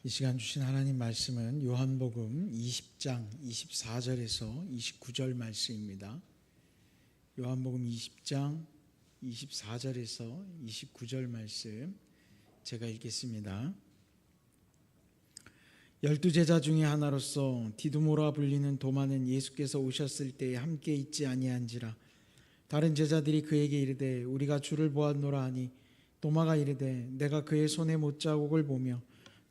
이 시간 주신 하나님 말씀은 요한복음 20장 24절에서 29절 말씀입니다. 요한복음 20장 24절에서 29절 말씀 제가 읽겠습니다. 12제자 중에 하나로서 디두모라 불리는 도마는 예수께서 오셨을 때에 함께 있지 아니한지라. 다른 제자들이 그에게 이르되 우리가 주를 보았노라 하니 도마가 이르되 내가 그의 손에 못자국을 보며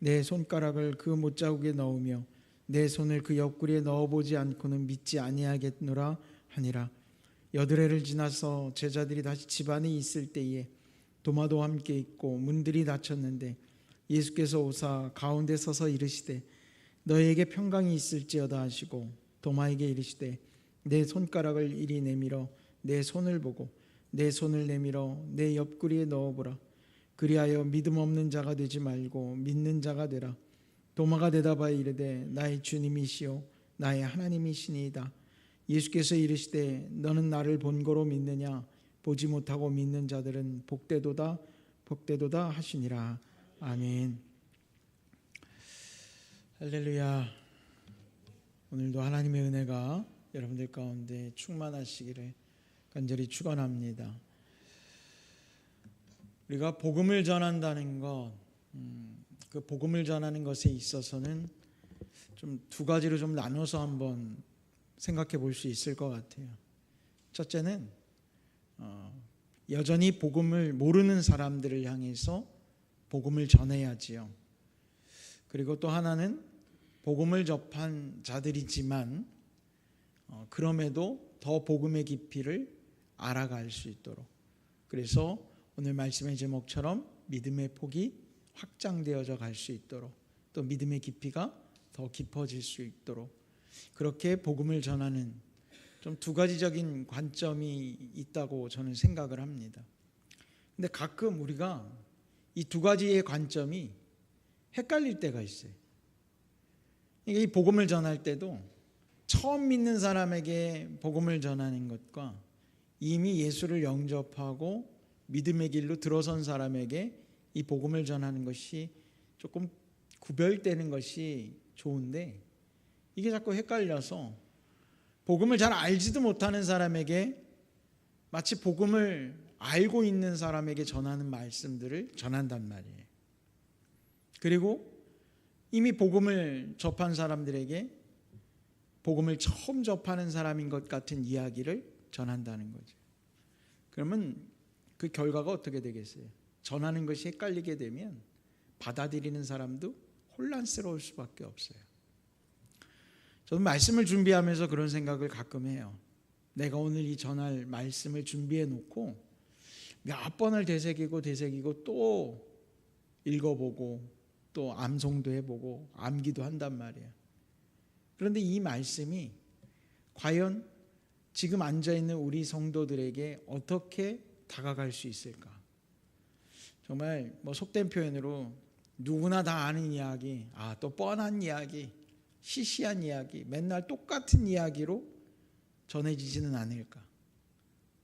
내 손가락을 그 못자국에 넣으며 내 손을 그 옆구리에 넣어보지 않고는 믿지 아니하겠노라 하니라. 여드레를 지나서 제자들이 다시 집 안에 있을 때에 도마도 함께 있고 문들이 닫혔는데 예수께서 오사 가운데 서서 이르시되 너희에게 평강이 있을지어다 하시고 도마에게 이르시되 내 손가락을 이리 내밀어 내 손을 보고 내 손을 내밀어 내 옆구리에 넣어보라. 그리하여 믿음 없는 자가 되지 말고 믿는 자가 되라. 도마가 대답하여 이르되 나의 주님이시요 나의 하나님이시니이다. 예수께서 이르시되 너는 나를 본고로 믿느냐? 보지 못하고 믿는 자들은 복되도다 복되도다 하시니라. 아멘. 할렐루야. 오늘도 하나님의 은혜가 여러분들 가운데 충만하시기를 간절히 축원합니다. 우리가 복음을 전한다는 것, 그 복음을 전하는 것에 있어서는 좀 두 가지로 좀 나눠서 한번 생각해 볼 수 있을 것 같아요. 첫째는 여전히 복음을 모르는 사람들을 향해서 복음을 전해야지요. 그리고 또 하나는 복음을 접한 자들이지만 그럼에도 더 복음의 깊이를 알아갈 수 있도록, 그래서 오늘 말씀의 제목처럼 믿음의 폭이 확장되어져 갈 수 있도록, 또 믿음의 깊이가 더 깊어질 수 있도록 그렇게 복음을 전하는 좀 두 가지적인 관점이 있다고 저는 생각을 합니다. 근데 가끔 우리가 이 두 가지의 관점이 헷갈릴 때가 있어요. 이 복음을 전할 때도 처음 믿는 사람에게 복음을 전하는 것과 이미 예수를 영접하고 믿음의 길로 들어선 사람에게 이 복음을 전하는 것이 조금 구별되는 것이 좋은데, 이게 자꾸 헷갈려서 복음을 잘 알지도 못하는 사람에게 마치 복음을 알고 있는 사람에게 전하는 말씀들을 전한단 말이에요. 그리고 이미 복음을 접한 사람들에게 복음을 처음 접하는 사람인 것 같은 이야기를 전한다는 거죠. 그러면 그 결과가 어떻게 되겠어요? 전하는 것이 헷갈리게 되면 받아들이는 사람도 혼란스러울 수밖에 없어요. 저는 말씀을 준비하면서 그런 생각을 가끔 해요. 내가 오늘 이 전할 말씀을 준비해 놓고 몇 번을 되새기고 또 읽어보고 또 암송도 해보고 암기도 한단 말이에요. 그런데 이 말씀이 과연 지금 앉아있는 우리 성도들에게 어떻게 다가갈 수 있을까? 정말 속된 표현으로 누구나 다 아는 이야기, 또 뻔한 이야기, 시시한 이야기, 맨날 똑같은 이야기로 전해지지는 않을까?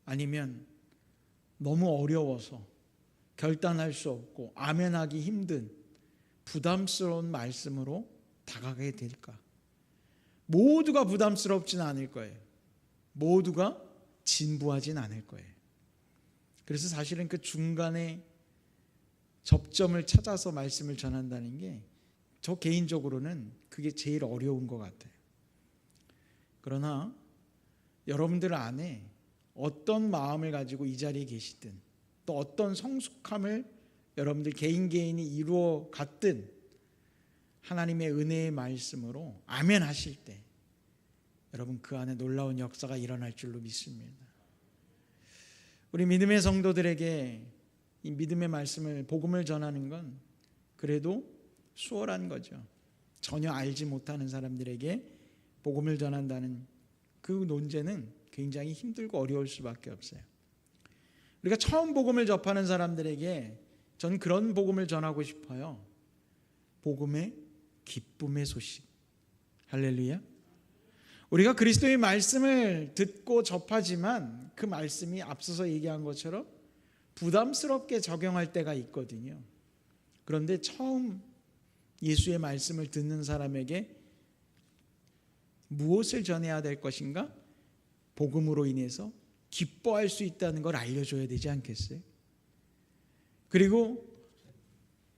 아니면 너무 어려워서 결단할 수 없고 아멘하기 힘든 부담스러운 말씀으로 다가가게 될까? 모두가 부담스럽진 않을 거예요. 모두가 진부하진 않을 거예요. 그래서 사실은 그 중간에 접점을 찾아서 말씀을 전한다는 게 저 개인적으로는 그게 제일 어려운 것 같아요. 그러나 여러분들 안에 어떤 마음을 가지고 이 자리에 계시든 또 어떤 성숙함을 여러분들 개인이 이루어 갔든 하나님의 은혜의 말씀으로 아멘 하실 때 여러분 그 안에 놀라운 역사가 일어날 줄로 믿습니다. 우리 믿음의 성도들에게 이 믿음의 말씀을, 복음을 전하는 건 그래도 수월한 거죠. 전혀 알지 못하는 사람들에게 복음을 전한다는 그 논제는 굉장히 힘들고 어려울 수밖에 없어요. 우리가 처음 복음을 접하는 사람들에게 전 그런 복음을 전하고 싶어요. 복음의 기쁨의 소식. 할렐루야. 우리가 그리스도의 말씀을 듣고 접하지만 그 말씀이 앞서서 얘기한 것처럼 부담스럽게 적용할 때가 있거든요. 그런데 처음 예수의 말씀을 듣는 사람에게 무엇을 전해야 될 것인가? 복음으로 인해서 기뻐할 수 있다는 걸 알려줘야 되지 않겠어요? 그리고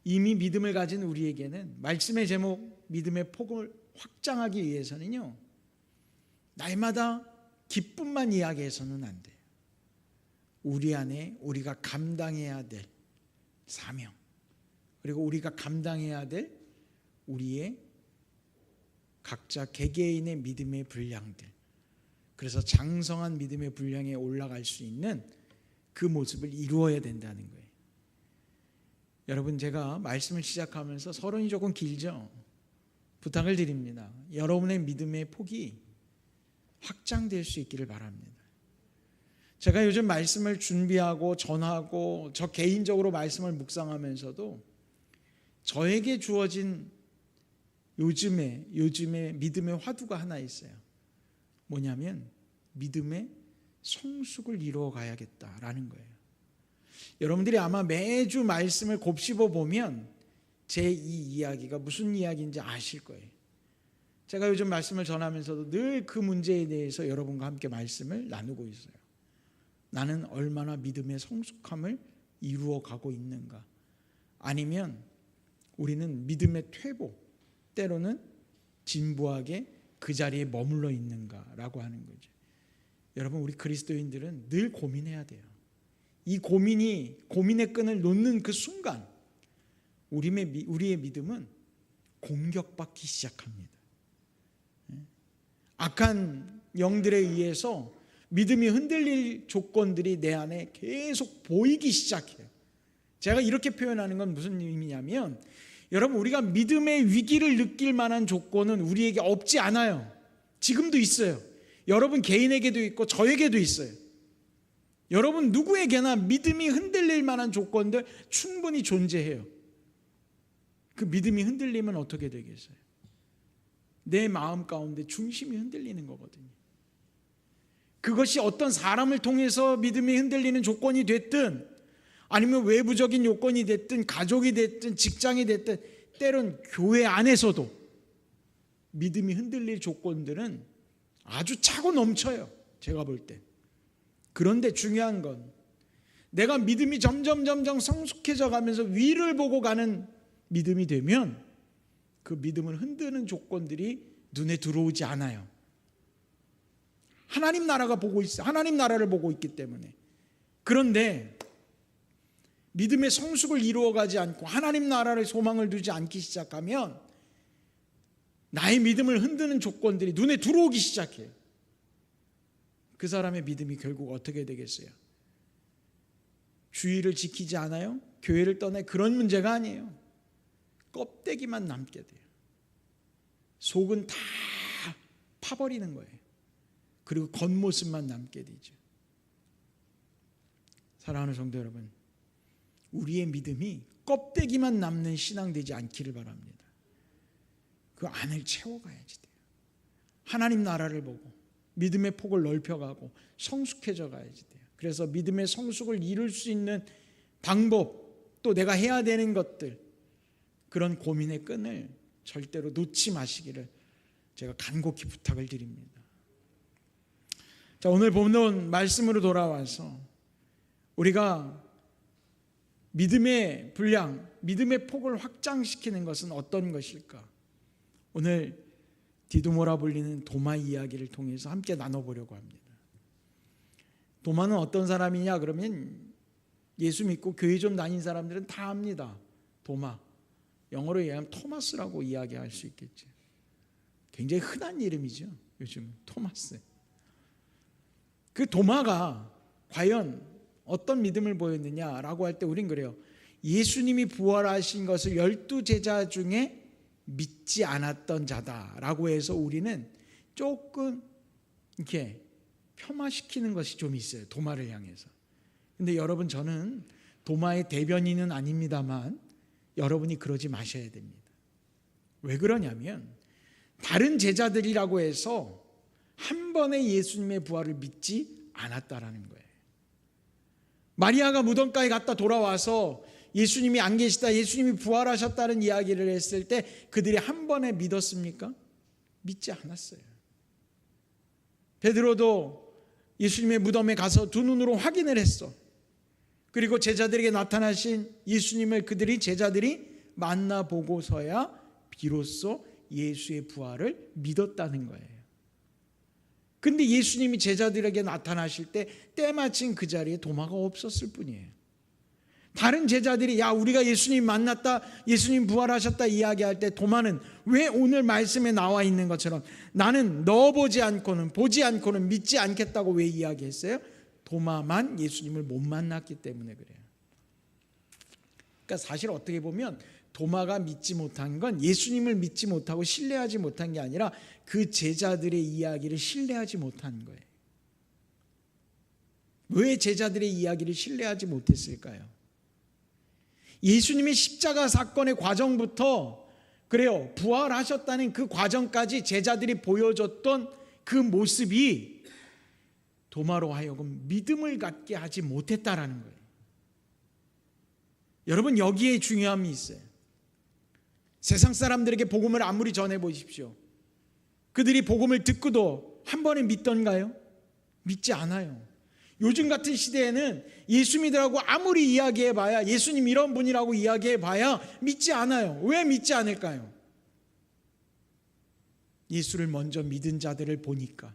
이미 믿음을 가진 우리에게는 말씀의 제목 믿음의 폭을 확장하기 위해서는요, 날마다 기쁨만 이야기해서는 안 돼요. 우리 안에 우리가 감당해야 될 사명, 그리고 우리가 감당해야 될 우리의 각자 개개인의 믿음의 분량들, 그래서 장성한 믿음의 분량에 올라갈 수 있는 그 모습을 이루어야 된다는 거예요. 여러분, 제가 말씀을 시작하면서 서론이 조금 길죠? 부탁을 드립니다. 여러분의 믿음의 폭이 확장될 수 있기를 바랍니다. 제가 요즘 말씀을 준비하고 전하고 저 개인적으로 말씀을 묵상하면서도 저에게 주어진 요즘에 믿음의 화두가 하나 있어요. 뭐냐면 믿음의 성숙을 이루어 가야겠다라는 거예요. 여러분들이 아마 매주 말씀을 곱씹어 보면 제 이 이야기가 무슨 이야기인지 아실 거예요. 제가 요즘 말씀을 전하면서도 늘 그 문제에 대해서 여러분과 함께 말씀을 나누고 있어요. 나는 얼마나 믿음의 성숙함을 이루어 가고 있는가? 아니면 우리는 믿음의 퇴보, 때로는 진부하게 그 자리에 머물러 있는가라고 하는 거죠. 여러분, 우리 그리스도인들은 늘 고민해야 돼요. 이 고민의 끈을 놓는 그 순간 우리의 믿음은 공격받기 시작합니다. 악한 영들에 의해서 믿음이 흔들릴 조건들이 내 안에 계속 보이기 시작해요. 제가 이렇게 표현하는 건 무슨 의미냐면, 여러분, 우리가 믿음의 위기를 느낄 만한 조건은 우리에게 없지 않아요. 지금도 있어요. 여러분 개인에게도 있고 저에게도 있어요. 여러분 누구에게나 믿음이 흔들릴 만한 조건들 충분히 존재해요. 그 믿음이 흔들리면 어떻게 되겠어요? 내 마음 가운데 중심이 흔들리는 거거든요. 그것이 어떤 사람을 통해서 믿음이 흔들리는 조건이 됐든, 아니면 외부적인 요건이 됐든, 가족이 됐든, 직장이 됐든, 때론 교회 안에서도 믿음이 흔들릴 조건들은 아주 차고 넘쳐요. 제가 볼 때. 그런데 중요한 건 내가 믿음이 점점 성숙해져 가면서 위를 보고 가는 믿음이 되면 그 믿음을 흔드는 조건들이 눈에 들어오지 않아요. 하나님 나라가 보고 있어요. 하나님 나라를 보고 있기 때문에. 그런데 믿음의 성숙을 이루어가지 않고 하나님 나라를 소망을 두지 않기 시작하면 나의 믿음을 흔드는 조건들이 눈에 들어오기 시작해요. 그 사람의 믿음이 결국 어떻게 되겠어요? 주의를 지키지 않아요? 교회를 떠나 그런 문제가 아니에요. 껍데기만 남게 돼요. 속은 다 파버리는 거예요. 그리고 겉모습만 남게 되죠. 사랑하는 성도 여러분, 우리의 믿음이 껍데기만 남는 신앙 되지 않기를 바랍니다. 그 안을 채워가야지 돼요. 하나님 나라를 보고 믿음의 폭을 넓혀가고 성숙해져 가야지 돼요. 그래서 믿음의 성숙을 이룰 수 있는 방법, 또 내가 해야 되는 것들, 그런 고민의 끈을 절대로 놓지 마시기를 제가 간곡히 부탁을 드립니다. 자, 오늘 본문 말씀으로 돌아와서 우리가 믿음의 분량, 믿음의 폭을 확장시키는 것은 어떤 것일까? 오늘 디두모라 불리는 도마 이야기를 통해서 함께 나눠보려고 합니다. 도마는 어떤 사람이냐 그러면 예수 믿고 교회 좀 다닌 사람들은 다 압니다. 도마, 영어로 얘기하면 토마스라고 이야기할 수 있겠죠. 굉장히 흔한 이름이죠. 요즘 토마스. 그 도마가 과연 어떤 믿음을 보였느냐라고 할 때 우린 그래요. 예수님이 부활하신 것을 12제자 중에 믿지 않았던 자다라고 해서 우리는 조금 이렇게 폄하시키는 것이 좀 있어요. 도마를 향해서. 근데 여러분, 저는 도마의 대변인은 아닙니다만 여러분이 그러지 마셔야 됩니다. 왜 그러냐면 다른 제자들이라고 해서 한 번에 예수님의 부활을 믿지 않았다라는 거예요. 마리아가 무덤가에 갔다 돌아와서 예수님이 안 계시다, 예수님이 부활하셨다는 이야기를 했을 때 그들이 한 번에 믿었습니까? 믿지 않았어요. 베드로도 예수님의 무덤에 가서 두 눈으로 확인을 했어. 그리고 제자들에게 나타나신 예수님을 제자들이 만나보고서야 비로소 예수의 부활을 믿었다는 거예요. 근데 예수님이 제자들에게 나타나실 때 때마침 그 자리에 도마가 없었을 뿐이에요. 다른 제자들이 야 우리가 예수님 만났다, 예수님 부활하셨다 이야기할 때 도마는 왜 오늘 말씀에 나와 있는 것처럼 나는 너 보지 않고는 믿지 않겠다고 왜 이야기했어요? 도마만 예수님을 못 만났기 때문에 그래요. 그러니까 사실 어떻게 보면 도마가 믿지 못한 건 예수님을 믿지 못하고 신뢰하지 못한 게 아니라 그 제자들의 이야기를 신뢰하지 못한 거예요. 왜 제자들의 이야기를 신뢰하지 못했을까요? 예수님의 십자가 사건의 과정부터 그래요, 부활하셨다는 그 과정까지 제자들이 보여줬던 그 모습이 도마로 하여금 믿음을 갖게 하지 못했다라는 거예요. 여러분, 여기에 중요함이 있어요. 세상 사람들에게 복음을 아무리 전해보십시오. 그들이 복음을 듣고도 한 번에 믿던가요? 믿지 않아요. 요즘 같은 시대에는 예수 믿으라고 아무리 이야기해봐야, 예수님 이런 분이라고 이야기해봐야 믿지 않아요. 왜 믿지 않을까요? 예수를 먼저 믿은 자들을 보니까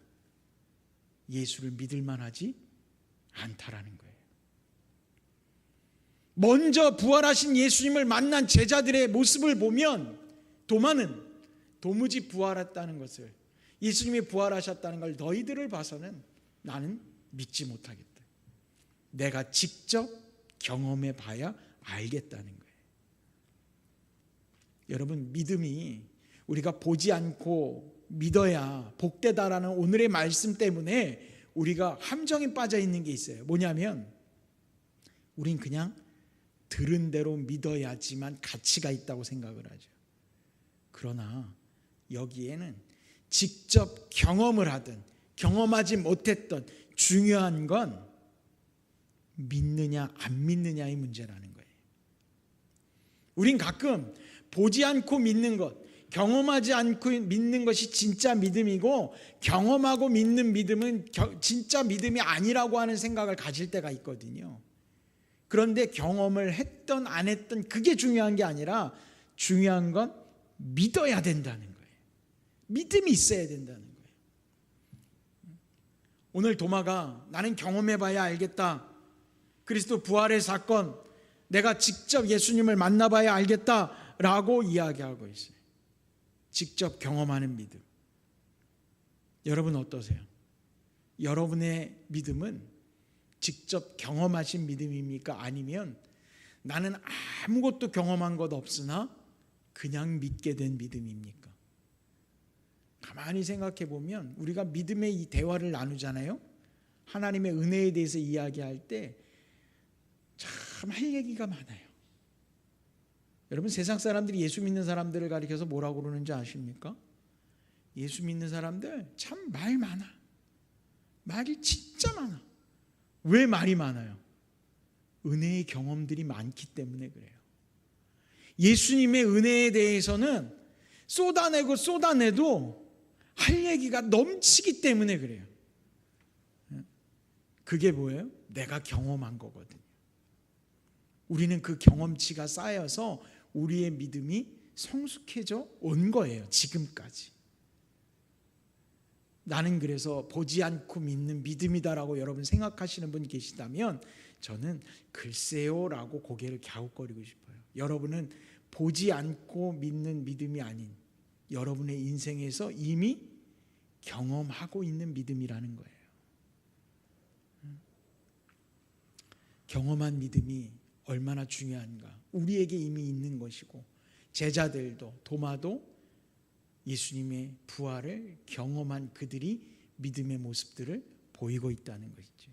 예수를 믿을 만하지 않다라는 거예요. 먼저 부활하신 예수님을 만난 제자들의 모습을 보면 도마는 도무지 부활했다는 것을, 예수님이 부활하셨다는 걸 너희들을 봐서는 나는 믿지 못하겠다. 내가 직접 경험해 봐야 알겠다는 거예요. 여러분, 믿음이 우리가 보지 않고 믿어야 복되다라는 오늘의 말씀 때문에 우리가 함정에 빠져 있는 게 있어요. 뭐냐면 우린 그냥 들은 대로 믿어야지만 가치가 있다고 생각을 하죠. 그러나 여기에는 직접 경험을 하든 경험하지 못했던 중요한 건 믿느냐 안 믿느냐의 문제라는 거예요. 우린 가끔 보지 않고 믿는 것, 경험하지 않고 믿는 것이 진짜 믿음이고 경험하고 믿는 믿음은 진짜 믿음이 아니라고 하는 생각을 가질 때가 있거든요. 그런데 경험을 했던 안 했던 그게 중요한 게 아니라 중요한 건 믿어야 된다는 거예요. 믿음이 있어야 된다는 거예요. 오늘 도마가 나는 경험해봐야 알겠다, 그리스도 부활의 사건 내가 직접 예수님을 만나봐야 알겠다라고 이야기하고 있어요. 직접 경험하는 믿음. 여러분 어떠세요? 여러분의 믿음은 직접 경험하신 믿음입니까? 아니면 나는 아무것도 경험한 것 없으나 그냥 믿게 된 믿음입니까? 가만히 생각해 보면 우리가 믿음의 이 대화를 나누잖아요. 하나님의 은혜에 대해서 이야기할 때 참 할 얘기가 많아요. 여러분, 세상 사람들이 예수 믿는 사람들을 가리켜서 뭐라고 그러는지 아십니까? 예수 믿는 사람들 참 말 많아. 말이 진짜 많아. 왜 말이 많아요? 은혜의 경험들이 많기 때문에 그래요. 예수님의 은혜에 대해서는 쏟아내도 할 얘기가 넘치기 때문에 그래요. 그게 뭐예요? 내가 경험한 거거든요. 우리는 그 경험치가 쌓여서 우리의 믿음이 성숙해져 온 거예요. 지금까지. 나는 그래서 보지 않고 믿는 믿음이다라고 여러분 생각하시는 분 계시다면 저는 글쎄요라고 고개를 갸웃거리고 싶어요. 여러분은 보지 않고 믿는 믿음이 아닌 여러분의 인생에서 이미 경험하고 있는 믿음이라는 거예요. 경험한 믿음이 얼마나 중요한가. 우리에게 이미 있는 것이고 제자들도 도마도 예수님의 부활을 경험한 그들이 믿음의 모습들을 보이고 있다는 것이죠.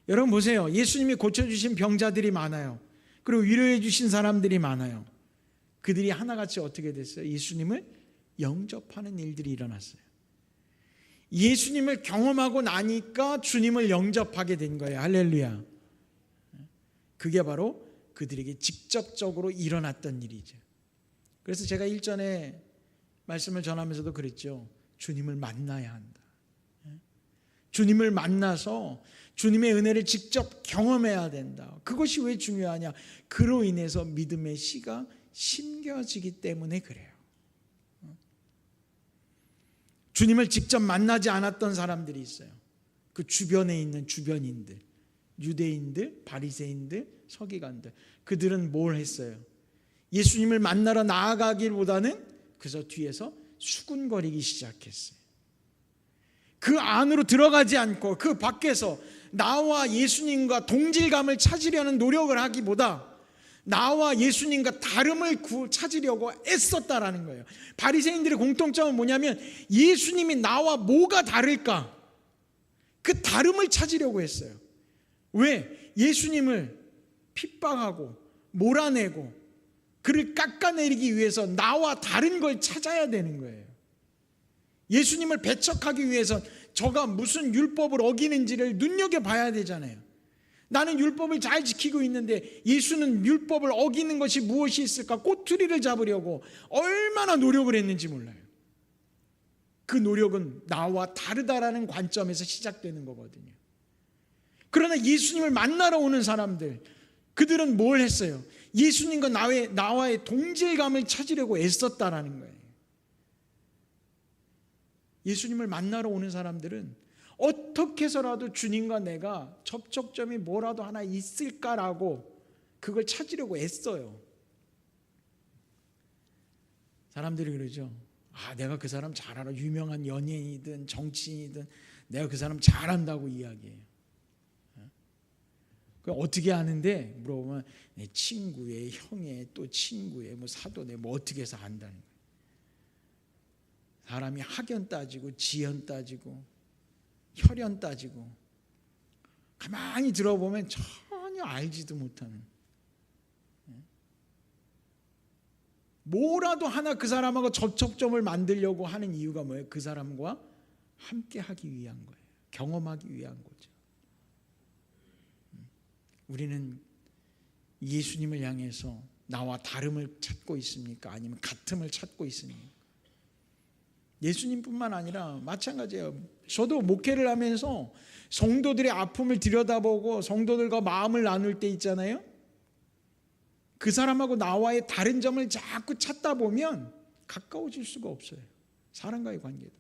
여러분 보세요. 예수님이 고쳐주신 병자들이 많아요. 그리고 위로해 주신 사람들이 많아요. 그들이 하나같이 어떻게 됐어요? 예수님을 영접하는 일들이 일어났어요. 예수님을 경험하고 나니까 주님을 영접하게 된 거예요. 할렐루야. 그게 바로 그들에게 직접적으로 일어났던 일이죠. 그래서 제가 일전에 말씀을 전하면서도 그랬죠. 주님을 만나야 한다. 주님을 만나서 주님의 은혜를 직접 경험해야 된다. 그것이 왜 중요하냐? 그로 인해서 믿음의 씨가 심겨지기 때문에 그래요. 주님을 직접 만나지 않았던 사람들이 있어요. 그 주변에 있는 주변인들, 유대인들, 바리새인들, 서기관들. 그들은 뭘 했어요? 예수님을 만나러 나아가기보다는 그저 뒤에서 수군거리기 시작했어요. 그 안으로 들어가지 않고 그 밖에서 나와 예수님과 동질감을 찾으려는 노력을 하기보다 나와 예수님과 다름을 찾으려고 애썼다라는 거예요. 바리새인들의 공통점은 뭐냐면 예수님이 나와 뭐가 다를까? 그 다름을 찾으려고 했어요. 왜? 예수님을 핍박하고 몰아내고 그를 깎아내리기 위해서 나와 다른 걸 찾아야 되는 거예요. 예수님을 배척하기 위해서 저가 무슨 율법을 어기는지를 눈여겨봐야 되잖아요. 나는 율법을 잘 지키고 있는데 예수는 율법을 어기는 것이 무엇이 있을까? 꼬투리를 잡으려고 얼마나 노력을 했는지 몰라요. 그 노력은 나와 다르다라는 관점에서 시작되는 거거든요. 그러나 예수님을 만나러 오는 사람들, 그들은 뭘 했어요? 예수님과 나와의 동질감을 찾으려고 애썼다라는 거예요. 예수님을 만나러 오는 사람들은 어떻게 해서라도 주님과 내가 접촉점이 뭐라도 하나 있을까라고 그걸 찾으려고 애써요. 사람들이 그러죠. 내가 그 사람 잘 알아. 유명한 연예인이든 정치인이든 내가 그 사람 잘 안다고 이야기해요. 어떻게 아는데 물어보면 내 친구의 형의 또 친구의 뭐 사돈의 뭐 어떻게 해서 안다는 거예요. 사람이 학연 따지고 지연 따지고 혈연 따지고 가만히 들어보면 전혀 알지도 못하는, 뭐라도 하나 그 사람하고 접촉점을 만들려고 하는 이유가 뭐예요? 그 사람과 함께 하기 위한 거예요. 경험하기 위한 거죠. 우리는 예수님을 향해서 나와 다름을 찾고 있습니까? 아니면 같음을 찾고 있습니까? 예수님뿐만 아니라 마찬가지예요. 저도 목회를 하면서 성도들의 아픔을 들여다보고 성도들과 마음을 나눌 때 있잖아요. 그 사람하고 나와의 다른 점을 자꾸 찾다 보면 가까워질 수가 없어요. 사람과의 관계도.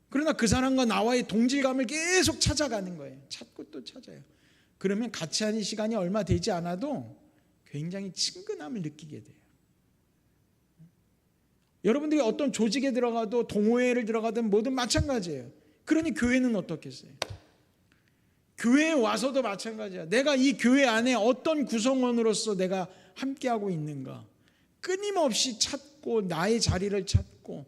그러나 그 사람과 나와의 동질감을 계속 찾아가는 거예요. 찾고 또 찾아요. 그러면 같이 하는 시간이 얼마 되지 않아도 굉장히 친근함을 느끼게 돼요. 여러분들이 어떤 조직에 들어가도 동호회를 들어가든 뭐든 마찬가지예요. 그러니 교회는 어떻겠어요? 교회에 와서도 마찬가지야. 내가 이 교회 안에 어떤 구성원으로서 내가 함께하고 있는가, 끊임없이 찾고 나의 자리를 찾고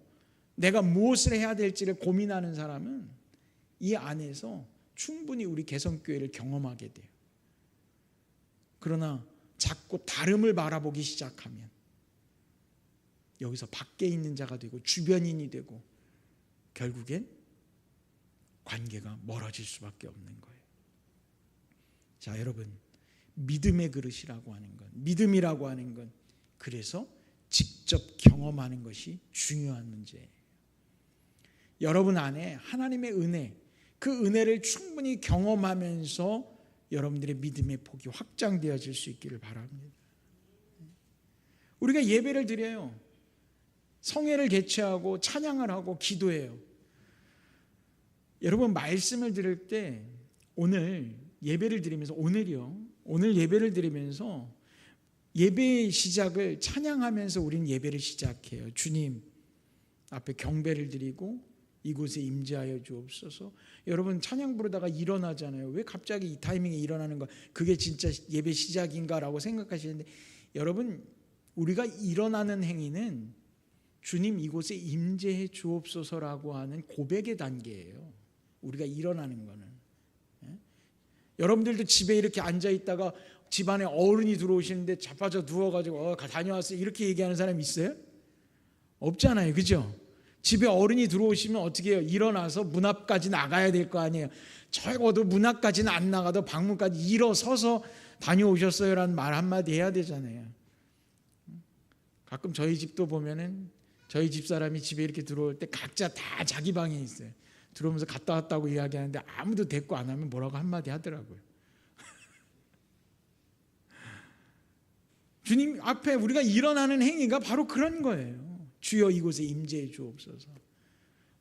내가 무엇을 해야 될지를 고민하는 사람은 이 안에서 충분히 우리 개성교회를 경험하게 돼요. 그러나 자꾸 다름을 바라보기 시작하면 여기서 밖에 있는 자가 되고 주변인이 되고 결국엔 관계가 멀어질 수밖에 없는 거예요. 자, 여러분, 믿음의 그릇이라고 하는 건, 믿음이라고 하는 건 그래서 직접 경험하는 것이 중요한 문제예요. 여러분 안에 하나님의 은혜, 그 은혜를 충분히 경험하면서 여러분들의 믿음의 폭이 확장되어질 수 있기를 바랍니다. 우리가 예배를 드려요. 성회를 개최하고 찬양을 하고 기도해요. 여러분, 말씀을 들을 때 오늘 예배를 드리면서, 오늘 예배를 드리면서 예배의 시작을 찬양하면서 우리는 예배를 시작해요. 주님 앞에 경배를 드리고 이곳에 임재하여 주옵소서. 여러분, 찬양 부르다가 일어나잖아요. 왜 갑자기 이 타이밍에 일어나는 거, 그게 진짜 예배 시작인가라고 생각하시는데, 여러분, 우리가 일어나는 행위는 주님 이곳에 임재해 주옵소서라고 하는 고백의 단계예요. 우리가 일어나는 거는. 여러분들도 집에 이렇게 앉아 있다가 집안에 어른이 들어오시는데 자빠져 누워가지고 다녀왔어요 이렇게 얘기하는 사람 있어요? 없잖아요, 그죠? 집에 어른이 들어오시면 어떻게 해요? 일어나서 문 앞까지 나가야 될 거 아니에요. 적어도 문 앞까지는 안 나가도 방문까지 일어서서 다녀오셨어요라는 말 한마디 해야 되잖아요. 가끔 저희 집도 보면은 저희 집사람이 집에 이렇게 들어올 때 각자 다 자기 방에 있어요. 들어오면서 갔다 왔다고 이야기하는데 아무도 대꾸 안 하면 뭐라고 한마디 하더라고요. 주님 앞에 우리가 일어나는 행위가 바로 그런 거예요. 주여 이곳에 임재해 주옵소서.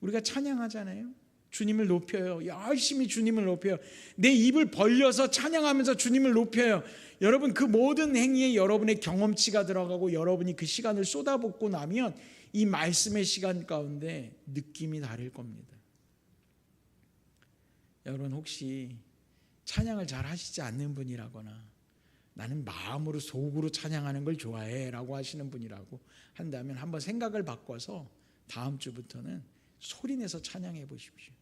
우리가 찬양하잖아요. 주님을 높여요. 열심히 주님을 높여요. 내 입을 벌려서 찬양하면서 주님을 높여요. 여러분 그 모든 행위에 여러분의 경험치가 들어가고 여러분이 그 시간을 쏟아붓고 나면 이 말씀의 시간 가운데 느낌이 다를 겁니다. 여러분 혹시 찬양을 잘 하시지 않는 분이라거나 나는 마음으로 속으로 찬양하는 걸 좋아해 라고 하시는 분이라고 한다면 한번 생각을 바꿔서 다음 주부터는 소리내서 찬양해 보십시오.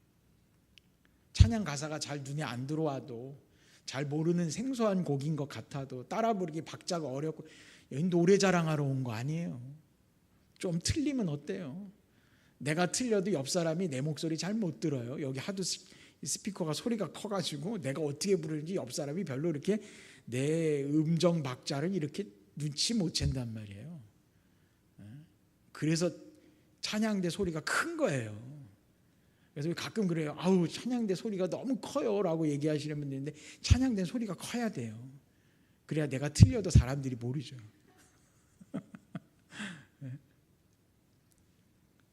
찬양 가사가 잘 눈에 안 들어와도 잘 모르는 생소한 곡인 것 같아도 따라 부르기 박자가 어렵고 여기 노래 자랑하러 온 거 아니에요. 좀 틀리면 어때요? 내가 틀려도 옆 사람이 내 목소리 잘 못 들어요. 여기 하도 스피커가 소리가 커가지고 내가 어떻게 부르는지 옆 사람이 별로 이렇게 내 음정 박자를 이렇게 눈치 못 챈단 말이에요. 그래서 찬양대 소리가 큰 거예요. 그래서 가끔 그래요. 아우 찬양대 소리가 너무 커요 라고 얘기하시는 분들 있는데 찬양대 소리가 커야 돼요. 그래야 내가 틀려도 사람들이 모르죠.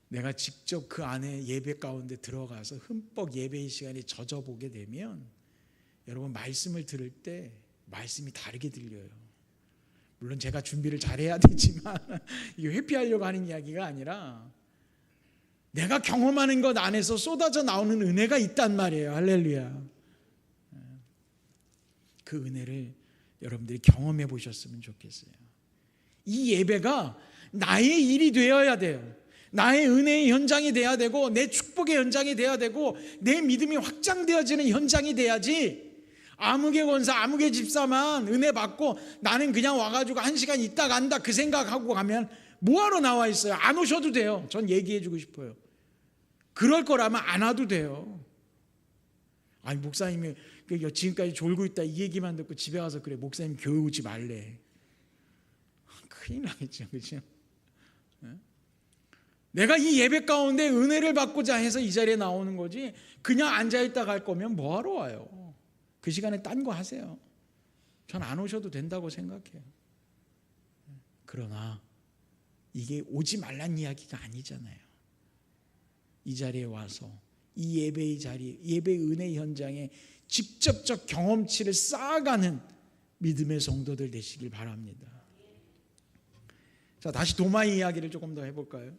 내가 직접 그 안에 예배 가운데 들어가서 흠뻑 예배의 시간에 젖어보게 되면 여러분 말씀을 들을 때 말씀이 다르게 들려요. 물론 제가 준비를 잘해야 되지만 이게 회피하려고 하는 이야기가 아니라 내가 경험하는 것 안에서 쏟아져 나오는 은혜가 있단 말이에요. 할렐루야. 그 은혜를 여러분들이 경험해 보셨으면 좋겠어요. 이 예배가 나의 일이 되어야 돼요. 나의 은혜의 현장이 돼야 되고 내 축복의 현장이 돼야 되고 내 믿음이 확장되어지는 현장이 돼야지 아무개 권사 아무개 집사만 은혜 받고 나는 그냥 와가지고 1시간 있다 간다 그 생각하고 가면 뭐하러 나와 있어요? 안 오셔도 돼요. 전 얘기해 주고 싶어요. 그럴 거라면 안 와도 돼요. 아니 목사님이 지금까지 졸고 있다 이 얘기만 듣고 집에 가서 그래 목사님 교회 오지 말래. 큰일 나겠죠. 그렇죠? 내가 이 예배 가운데 은혜를 받고자 해서 이 자리에 나오는 거지 그냥 앉아있다 갈 거면 뭐하러 와요? 그 시간에 딴 거 하세요. 전 안 오셔도 된다고 생각해요. 그러나 이게 오지 말란 이야기가 아니잖아요. 이 자리에 와서 이 예배의 자리, 예배의 은혜 현장에 직접적 경험치를 쌓아가는 믿음의 성도들 되시길 바랍니다. 자, 다시 도마 이야기를 조금 더 해볼까요?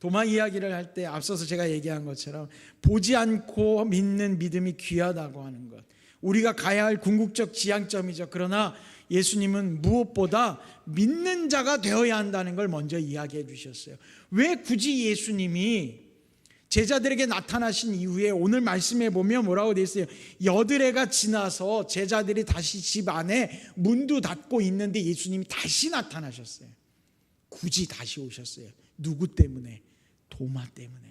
도마 이야기를 할 때 앞서서 제가 얘기한 것처럼 보지 않고 믿는 믿음이 귀하다고 하는 것, 우리가 가야 할 궁극적 지향점이죠. 그러나 예수님은 무엇보다 믿는 자가 되어야 한다는 걸 먼저 이야기해 주셨어요. 왜 굳이 예수님이 제자들에게 나타나신 이후에 오늘 말씀해 보면 뭐라고 되어 있어요? 여드레가 지나서 제자들이 다시 집 안에 문도 닫고 있는데 예수님이 다시 나타나셨어요. 굳이 다시 오셨어요. 누구 때문에? 도마 때문에.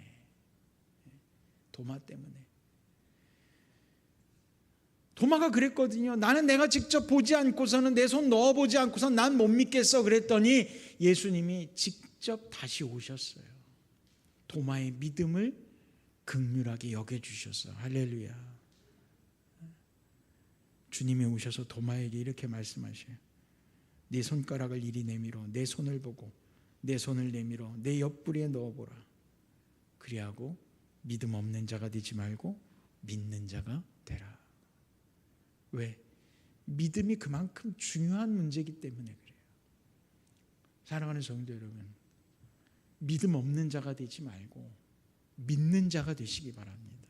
도마 때문에. 도마가 그랬거든요. 나는 내가 직접 보지 않고서는 내 손 넣어보지 않고서는 난 못 믿겠어 그랬더니 예수님이 직접 다시 오셨어요. 도마의 믿음을 긍휼하게 여겨주셔서 할렐루야. 주님이 오셔서 도마에게 이렇게 말씀하셔요. 네 손가락을 이리 내밀어 내 손을 보고 내 손을 내밀어 내 옆구리에 넣어보라. 그리하고 믿음 없는 자가 되지 말고 믿는 자가 되라. 왜? 믿음이 그만큼 중요한 문제이기 때문에 그래요. 사랑하는 성도 여러분, 믿음 없는 자가 되지 말고 믿는 자가 되시기 바랍니다.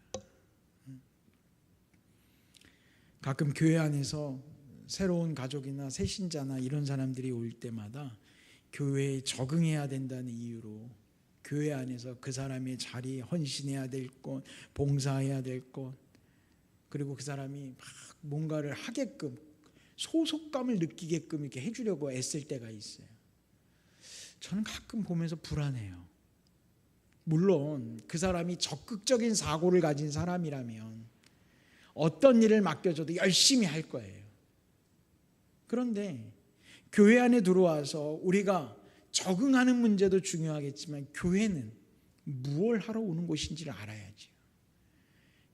가끔 교회 안에서 새로운 가족이나 새신자나 이런 사람들이 올 때마다 교회에 적응해야 된다는 이유로 교회 안에서 그 사람의 자리에 헌신해야 될 것, 봉사해야 될 것, 그리고 그 사람이 막 뭔가를 하게끔 소속감을 느끼게끔 이렇게 해주려고 애쓸 때가 있어요. 저는 가끔 보면서 불안해요. 물론 그 사람이 적극적인 사고를 가진 사람이라면 어떤 일을 맡겨줘도 열심히 할 거예요. 그런데 교회 안에 들어와서 우리가 적응하는 문제도 중요하겠지만 교회는 무엇을 하러 오는 곳인지를 알아야지요.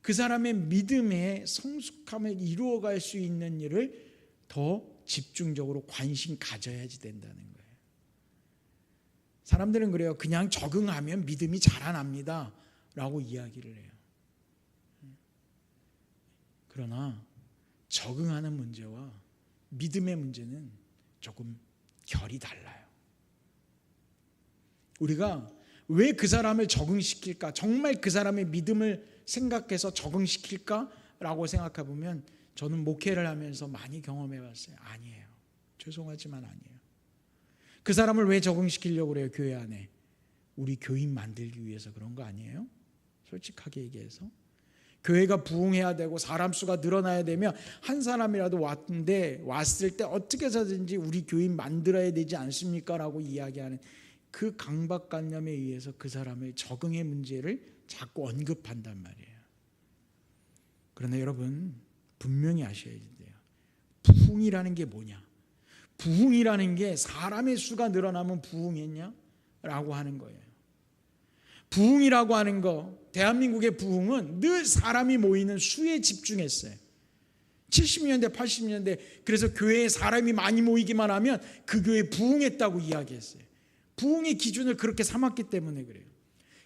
그 사람의 믿음의 성숙함을 이루어갈 수 있는 일을 더 집중적으로 관심 가져야지 된다는 거예요. 사람들은 그래요. 그냥 적응하면 믿음이 자라납니다 라고 이야기를 해요. 그러나 적응하는 문제와 믿음의 문제는 조금 결이 달라요. 우리가 왜 그 사람을 적응시킬까? 정말 그 사람의 믿음을 생각해서 적응시킬까라고 생각해 보면 저는 목회를 하면서 많이 경험해 봤어요. 아니에요. 죄송하지만 아니에요. 그 사람을 왜 적응시키려고 그래요? 교회 안에. 우리 교인 만들기 위해서 그런 거 아니에요? 솔직하게 얘기해서. 교회가 부흥해야 되고 사람 수가 늘어나야 되면 한 사람이라도 왔을 때 어떻게 해서든지 우리 교인 만들어야 되지 않습니까? 라고 이야기하는 그 강박관념에 의해서 그 사람의 적응의 문제를 자꾸 언급한단 말이에요. 그러나 여러분 분명히 아셔야 돼요. 부흥이라는 게 뭐냐? 부흥이라는 게 사람의 수가 늘어나면 부흥했냐? 라고 하는 거예요. 부흥이라고 하는 거, 대한민국의 부흥은 늘 사람이 모이는 수에 집중했어요. 70년대, 80년대 그래서 교회에 사람이 많이 모이기만 하면 그 교회 부흥했다고 이야기했어요. 부흥의 기준을 그렇게 삼았기 때문에 그래요.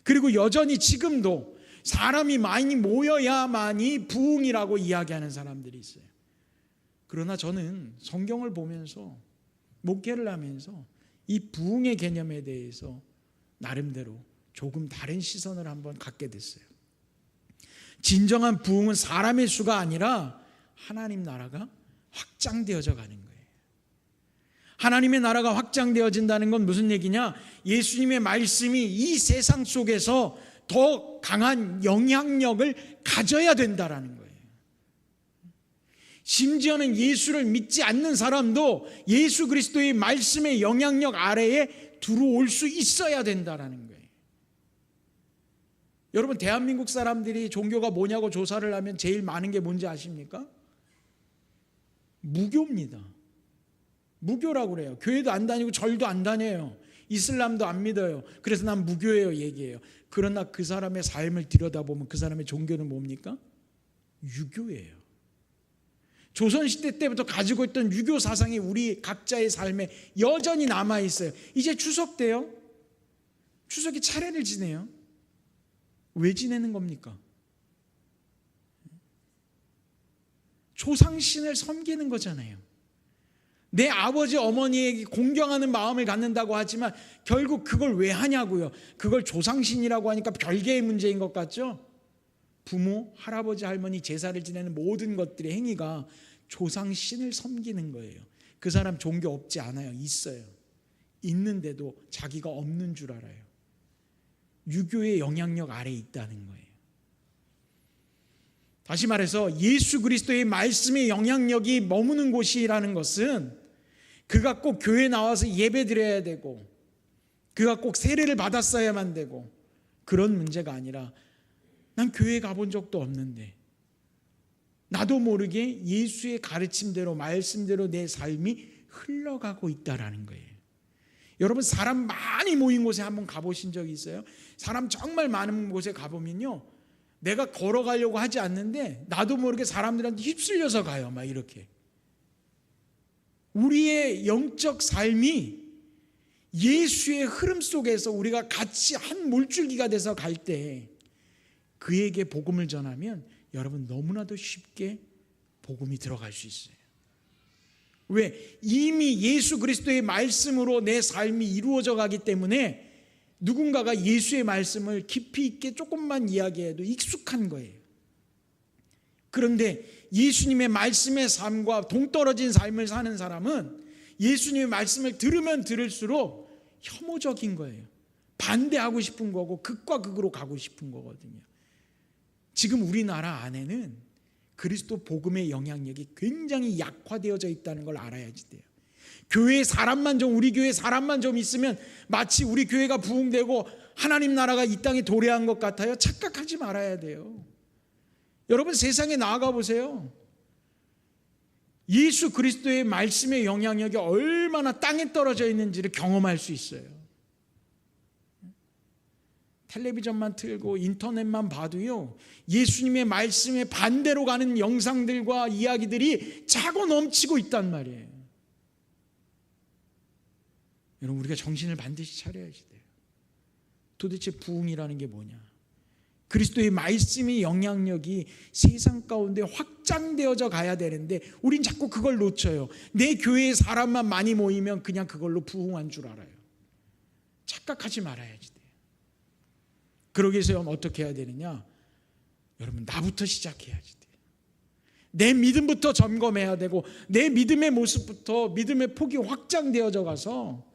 그리고 여전히 지금도 사람이 많이 모여야만이 부흥이라고 이야기하는 사람들이 있어요. 그러나 저는 성경을 보면서 목회를 하면서 이 부흥의 개념에 대해서 나름대로 조금 다른 시선을 한번 갖게 됐어요. 진정한 부흥은 사람의 수가 아니라 하나님 나라가 확장되어져 가는 거예요. 하나님의 나라가 확장되어진다는 건 무슨 얘기냐? 예수님의 말씀이 이 세상 속에서 더 강한 영향력을 가져야 된다라는 거예요. 심지어는 예수를 믿지 않는 사람도 예수 그리스도의 말씀의 영향력 아래에 들어올 수 있어야 된다라는 거예요. 여러분 대한민국 사람들이 종교가 뭐냐고 조사를 하면 제일 많은 게 뭔지 아십니까? 무교입니다. 무교라고 그래요. 교회도 안 다니고 절도 안 다녀요. 이슬람도 안 믿어요. 그래서 난 무교예요 얘기해요. 그러나 그 사람의 삶을 들여다보면 그 사람의 종교는 뭡니까? 유교예요. 조선시대 때부터 가지고 있던 유교 사상이 우리 각자의 삶에 여전히 남아있어요. 이제 추석 때요. 추석에 차례를 지내요. 왜 지내는 겁니까? 조상신을 섬기는 거잖아요. 내 아버지 어머니에게 공경하는 마음을 갖는다고 하지만 결국 그걸 왜 하냐고요. 그걸 조상신이라고 하니까 별개의 문제인 것 같죠. 부모, 할아버지, 할머니 제사를 지내는 모든 것들의 행위가 조상신을 섬기는 거예요. 그 사람 종교 없지 않아요. 있어요. 있는데도 자기가 없는 줄 알아요. 유교의 영향력 아래에 있다는 거예요. 다시 말해서 예수 그리스도의 말씀의 영향력이 머무는 곳이라는 것은 그가 꼭 교회에 나와서 예배 드려야 되고 그가 꼭 세례를 받았어야만 되고 그런 문제가 아니라 난 교회 가본 적도 없는데 나도 모르게 예수의 가르침대로 말씀대로 내 삶이 흘러가고 있다라는 거예요. 여러분 사람 많이 모인 곳에 한번 가보신 적이 있어요? 사람 정말 많은 곳에 가보면요 내가 걸어가려고 하지 않는데 나도 모르게 사람들한테 휩쓸려서 가요. 막 이렇게 우리의 영적 삶이 예수의 흐름 속에서 우리가 같이 한 물줄기가 돼서 갈 때 그에게 복음을 전하면 여러분 너무나도 쉽게 복음이 들어갈 수 있어요. 왜? 이미 예수 그리스도의 말씀으로 내 삶이 이루어져 가기 때문에 누군가가 예수의 말씀을 깊이 있게 조금만 이야기해도 익숙한 거예요. 그런데 예수님의 말씀의 삶과 동떨어진 삶을 사는 사람은 예수님의 말씀을 들으면 들을수록 혐오적인 거예요. 반대하고 싶은 거고 극과 극으로 가고 싶은 거거든요. 지금 우리나라 안에는 그리스도 복음의 영향력이 굉장히 약화되어져 있다는 걸 알아야지 돼요. 교회에 사람만 좀, 우리 교회에 사람만 좀 있으면 마치 우리 교회가 부흥되고 하나님 나라가 이 땅에 도래한 것 같아요. 착각하지 말아야 돼요. 여러분, 세상에 나아가 보세요. 예수 그리스도의 말씀의 영향력이 얼마나 땅에 떨어져 있는지를 경험할 수 있어요. 텔레비전만 틀고 인터넷만 봐도요, 예수님의 말씀에 반대로 가는 영상들과 이야기들이 차고 넘치고 있단 말이에요. 여러분, 우리가 정신을 반드시 차려야지 돼요. 도대체 부흥이라는 게 뭐냐? 그리스도의 말씀의 영향력이 세상 가운데 확장되어져 가야 되는데 우린 자꾸 그걸 놓쳐요. 내 교회에 사람만 많이 모이면 그냥 그걸로 부흥한 줄 알아요. 착각하지 말아야지 돼요. 그러기 위해서 어떻게 해야 되느냐? 여러분, 나부터 시작해야지 돼요. 내 믿음부터 점검해야 되고 내 믿음의 모습부터, 믿음의 폭이 확장되어져 가서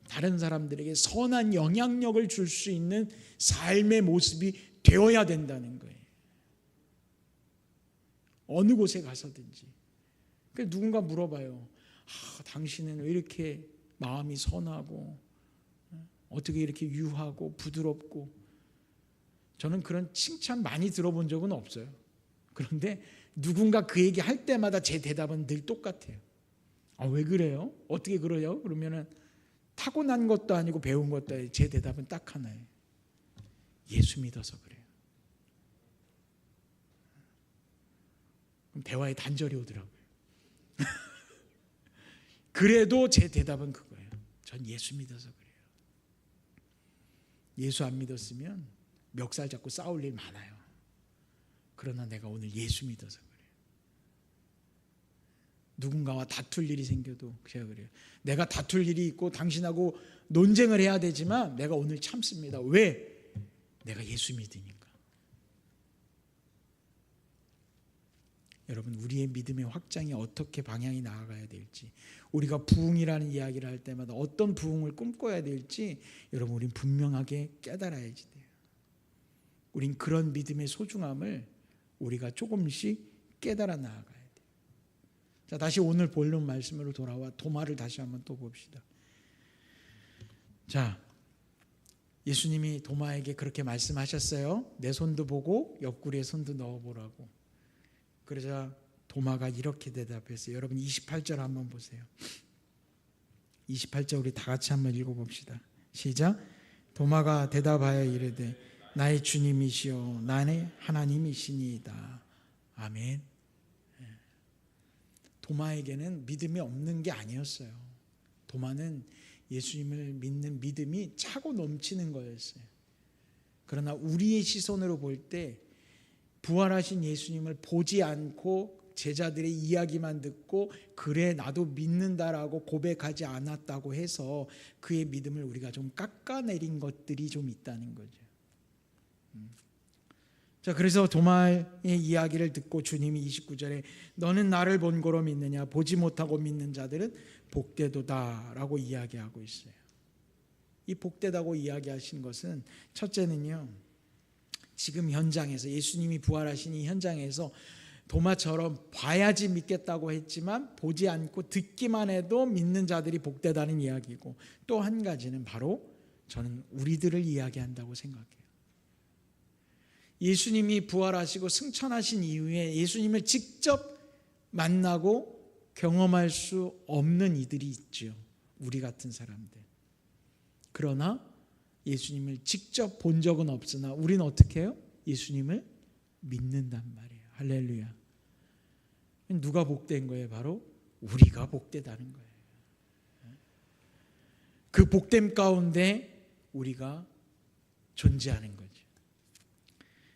다른 사람들에게 선한 영향력을 줄 수 있는 삶의 모습이 되어야 된다는 거예요. 어느 곳에 가서든지. 그러니까 누군가 물어봐요. 당신은 왜 이렇게 마음이 선하고 어떻게 이렇게 유하고 부드럽고. 저는 그런 칭찬 많이 들어본 적은 없어요. 그런데 누군가 그 얘기 할 때마다 제 대답은 늘 똑같아요. 왜 그래요? 어떻게 그러요? 그러면은 타고난 것도 아니고 배운 것도 아니고 제 대답은 딱 하나예요. 예수 믿어서 그래요. 그럼 대화에 단절이 오더라고요. 그래도 제 대답은 그거예요. 전 예수 믿어서 그래요. 예수 안 믿었으면 멱살 잡고 싸울 일 많아요. 그러나 내가 오늘 예수 믿어서 그래요. 누군가와 다툴 일이 생겨도 제가 그래요. 내가 다툴 일이 있고 당신하고 논쟁을 해야 되지만 내가 오늘 참습니다. 왜? 내가 예수 믿으니까. 여러분, 우리의 믿음의 확장이 어떻게 방향이 나아가야 될지, 우리가 부흥이라는 이야기를 할 때마다 어떤 부흥을 꿈꿔야 될지 여러분, 우린 분명하게 깨달아야지 돼요. 우린 그런 믿음의 소중함을 우리가 조금씩 깨달아 나아가야 돼요. 자, 다시 오늘 본론 말씀으로 돌아와 도마를 다시 한번 또 봅시다. 자, 예수님이 도마에게 그렇게 말씀하셨어요. 내 손도 보고 옆구리에 손도 넣어보라고. 그러자 도마가 이렇게 대답했어요. 여러분, 28절 한번 보세요. 28절 우리 다 같이 한번 읽어봅시다. 시작. 도마가 대답하여 이르되 나의 주님이시오 나의 하나님이시니이다. 아멘. 도마에게는 믿음이 없는 게 아니었어요. 도마는 예수님을 믿는 믿음이 차고 넘치는 거였어요. 그러나 우리의 시선으로 볼 때 부활하신 예수님을 보지 않고 제자들의 이야기만 듣고 그래 나도 믿는다라고 고백하지 않았다고 해서 그의 믿음을 우리가 좀 깎아내린 것들이 좀 있다는 거죠. 자, 그래서 도마의 이야기를 듣고 주님이 29절에 너는 나를 본 거로 믿느냐? 보지 못하고 믿는 자들은 복되도다라고 이야기하고 있어요. 이 복되다고 이야기하신 것은 첫째는요, 지금 현장에서 예수님이 부활하신 이 현장에서 도마처럼 봐야지 믿겠다고 했지만 보지 않고 듣기만 해도 믿는 자들이 복되다는 이야기고, 또 한 가지는 바로 저는 우리들을 이야기한다고 생각해요. 예수님이 부활하시고 승천하신 이후에 예수님을 직접 만나고 경험할 수 없는 이들이 있죠. 우리 같은 사람들. 그러나 예수님을 직접 본 적은 없으나 우리는 어떻게 해요? 예수님을 믿는단 말이에요. 할렐루야. 누가 복된 거예요? 바로 우리가 복되다는 거예요. 그 복됨 가운데 우리가 존재하는 거죠.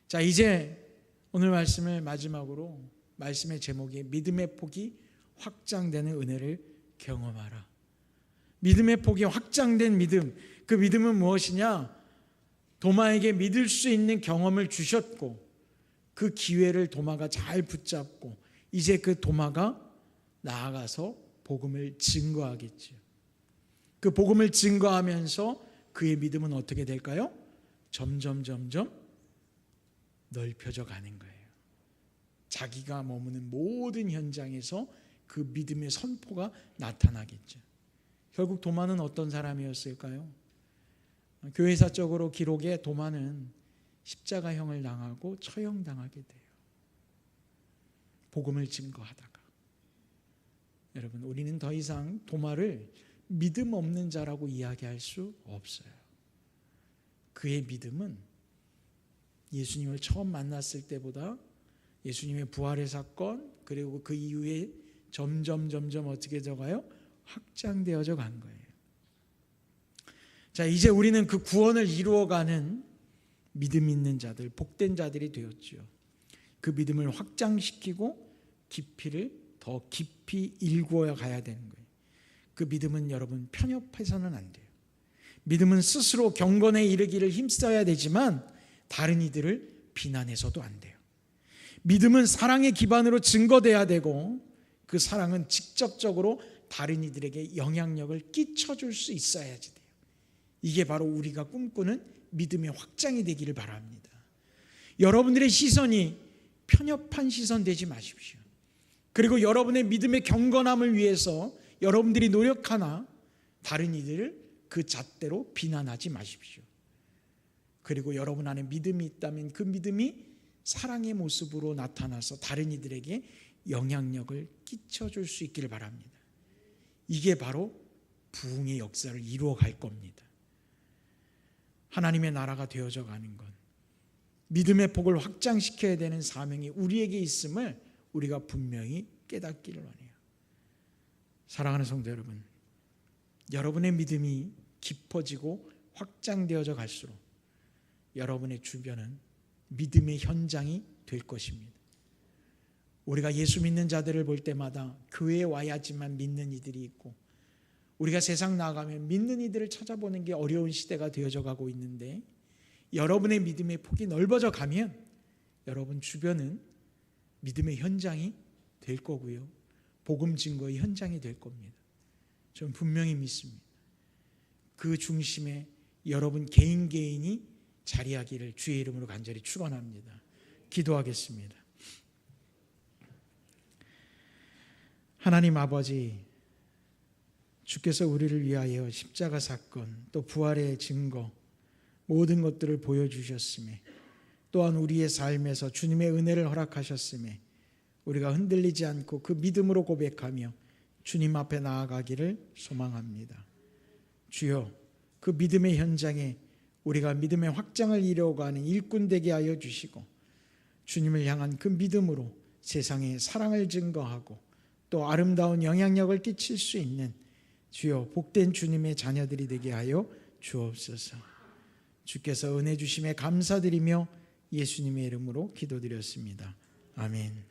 자, 이제 오늘 말씀을 마지막으로, 말씀의 제목이 믿음의 폭이 확장되는 은혜를 경험하라. 믿음의 폭이 확장된 믿음, 그 믿음은 무엇이냐? 도마에게 믿을 수 있는 경험을 주셨고 그 기회를 도마가 잘 붙잡고 이제 그 도마가 나아가서 복음을 증거하겠죠. 그 복음을 증거하면서 그의 믿음은 어떻게 될까요? 점점 넓혀져 가는 거예요. 자기가 머무는 모든 현장에서 그 믿음의 선포가 나타나겠죠. 결국 도마는 어떤 사람이었을까요? 교회사적으로 기록에 도마는 십자가형을 당하고 처형당하게 돼요. 복음을 증거하다가. 여러분, 우리는 더 이상 도마를 믿음 없는 자라고 이야기할 수 없어요. 그의 믿음은 예수님을 처음 만났을 때보다 예수님의 부활의 사건, 그리고 그 이후에 점점 어떻게 적어요? 확장되어져 간 거예요. 자, 이제 우리는 그 구원을 이루어가는 믿음 있는 자들, 복된 자들이 되었죠. 그 믿음을 확장시키고 깊이를 더 깊이 일구어 가야 되는 거예요. 그 믿음은 여러분 편협해서는 안 돼요. 믿음은 스스로 경건에 이르기를 힘써야 되지만 다른 이들을 비난해서도 안 돼요. 믿음은 사랑의 기반으로 증거돼야 되고 그 사랑은 직접적으로 다른 이들에게 영향력을 끼쳐줄 수 있어야지 돼요. 이게 바로 우리가 꿈꾸는 믿음의 확장이 되기를 바랍니다. 여러분들의 시선이 편협한 시선 되지 마십시오. 그리고 여러분의 믿음의 경건함을 위해서 여러분들이 노력하나 다른 이들을 그 잣대로 비난하지 마십시오. 그리고 여러분 안에 믿음이 있다면 그 믿음이 사랑의 모습으로 나타나서 다른 이들에게 영향력을 끼쳐줄 수 있기를 바랍니다. 이게 바로 부흥의 역사를 이루어 갈 겁니다. 하나님의 나라가 되어져 가는 것, 믿음의 복을 확장시켜야 되는 사명이 우리에게 있음을 우리가 분명히 깨닫기를 원해요. 사랑하는 성도 여러분, 여러분의 믿음이 깊어지고 확장되어져 갈수록 여러분의 주변은 믿음의 현장이 될 것입니다. 우리가 예수 믿는 자들을 볼 때마다 교회에 와야지만 믿는 이들이 있고, 우리가 세상 나가면 믿는 이들을 찾아보는 게 어려운 시대가 되어져 가고 있는데, 여러분의 믿음의 폭이 넓어져 가면 여러분 주변은 믿음의 현장이 될 거고요, 복음 증거의 현장이 될 겁니다. 저는 분명히 믿습니다. 그 중심에 여러분 개인이 자리하기를 주의 이름으로 간절히 축원합니다. 기도하겠습니다. 하나님 아버지, 주께서 우리를 위하여 십자가 사건, 또 부활의 증거, 모든 것들을 보여주셨음에, 또한 우리의 삶에서 주님의 은혜를 허락하셨음에 우리가 흔들리지 않고 그 믿음으로 고백하며 주님 앞에 나아가기를 소망합니다. 주여, 그 믿음의 현장에 우리가 믿음의 확장을 이루어가는 일꾼 되게 하여 주시고, 주님을 향한 그 믿음으로 세상에 사랑을 증거하고 또 아름다운 영향력을 끼칠 수 있는 주여 복된 주님의 자녀들이 되게 하여 주옵소서. 주께서 은혜 주심에 감사드리며 예수님의 이름으로 기도드렸습니다. 아멘.